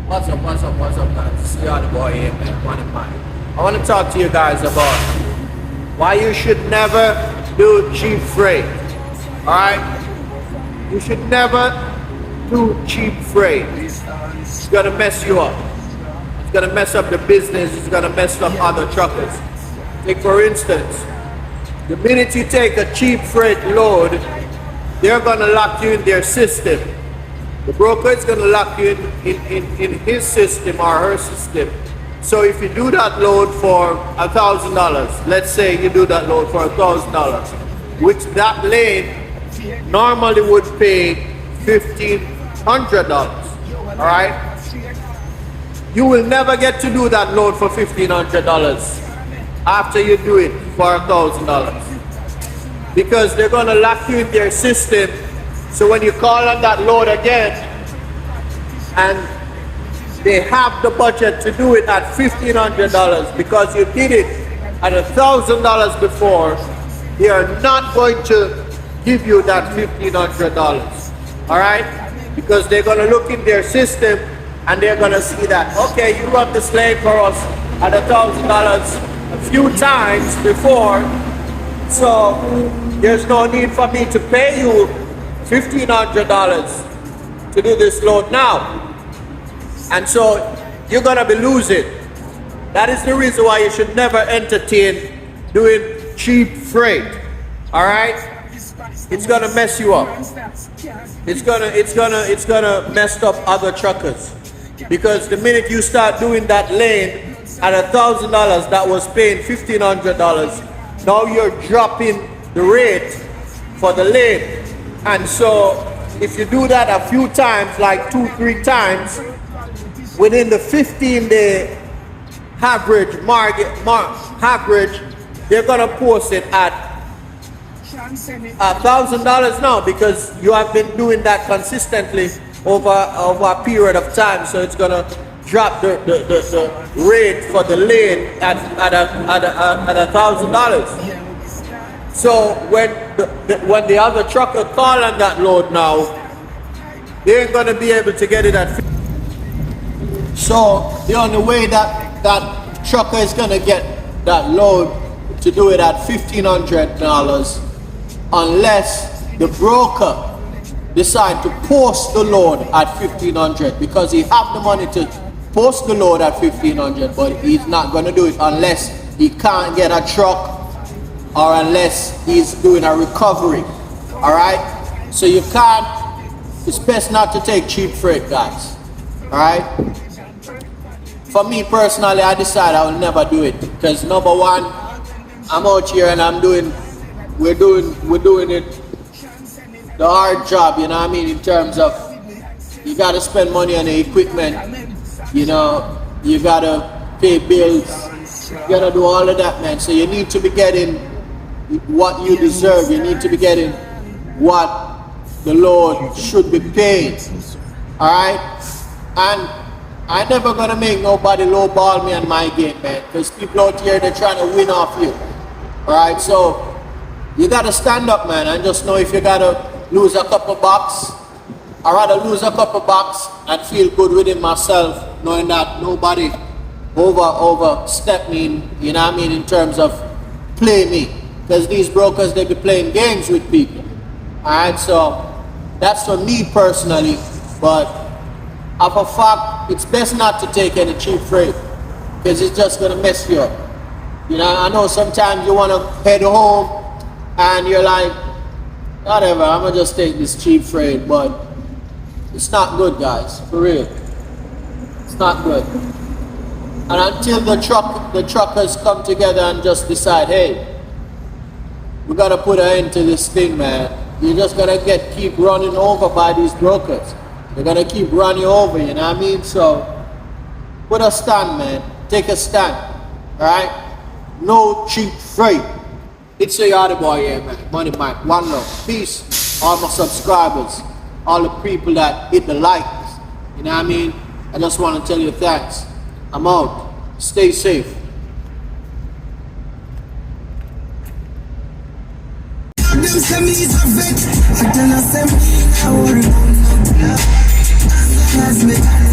What's up, guys? See y'all the boy here, man. Money. I want to talk to you guys about why you should never do cheap freight. Alright? You should never do cheap freight. It's gonna mess you up. It's gonna mess up the business. It's gonna mess up other truckers. Take for instance, the minute you take a cheap freight load, they're gonna lock you in their system. The broker is gonna lock you in his system or her system. So if you do that load for $1,000, let's say you do that load for $1,000, which that lane normally would pay $1,500. All right, you will never get to do that load for $1,500 after you do it for $1,000, because they're gonna lock you in their system. So when you call on that load again and they have the budget to do it at $1,500 because you did it at $1,000 before, they are not going to give you that $1,500. All right, because they're going to look in their system and they're going to see that, okay, you run this lane for us at $1,000 a few times before, so there's no need for me to pay you $1,500 to do this load now. And so you're gonna be losing. That is the reason why you should never entertain doing cheap freight. All right, it's gonna mess you up. It's gonna mess up other truckers, because the minute you start doing that lane at $1,000 that was paying $1,500, now you're dropping the rate for the lane. And so if you do that a few times, like 2-3 times, within the 15-day average average, they're gonna post it at $1,000 now, because you have been doing that consistently over a period of time. So it's gonna drop the rate for the lane at $1,000. So when the other trucker call on that load now, they ain't gonna be able to get it at. So the only way that trucker is gonna get that load to do it at $1,500, unless the broker decide to post the load at $1,500, because he have the money to post the load at $1,500, but he's not gonna do it unless he can't get a truck, or unless he's doing a recovery. All right, so you can't, it's best not to take cheap freight, guys. All right, for me personally, I decided I will never do it, because number one, I'm out here and we're doing it the hard job, you know what I mean, in terms of you gotta spend money on the equipment, you know, you gotta pay bills, you gotta do all of that, man. So you need to be getting what you deserve. You need to be getting what the Lord should be paid. Alright? And I never gonna make nobody lowball me on my game, man, because people out here, they're trying to win off you. Alright, so you gotta stand up, man, and just know if you gotta lose a couple bucks, I'd rather lose a couple bucks and feel good within myself, knowing that nobody overstep me, you know what I mean, in terms of play me. Because these brokers, they be playing games with people. Alright, so that's for me personally, but of a fact, it's best not to take any cheap freight, because it's just gonna mess you up. You know, I know sometimes you wanna head home and you're like, whatever, I'm gonna just take this cheap freight, but it's not good, guys, for real. It's not good. And until the truckers come together and just decide, hey, we gotta put an end to this thing, man. You're just gonna keep running over by these brokers. They're gonna keep running over, you know what I mean? So put a stand, man. Take a stand. Alright? No cheap freight. It's a other boy here, man. Money Mike. One love. Peace. All my subscribers. All the people that hit the likes. You know what I mean? I just wanna tell you thanks. I'm out. Stay safe. Them say me is a vet, I tell us them I wanna know your love.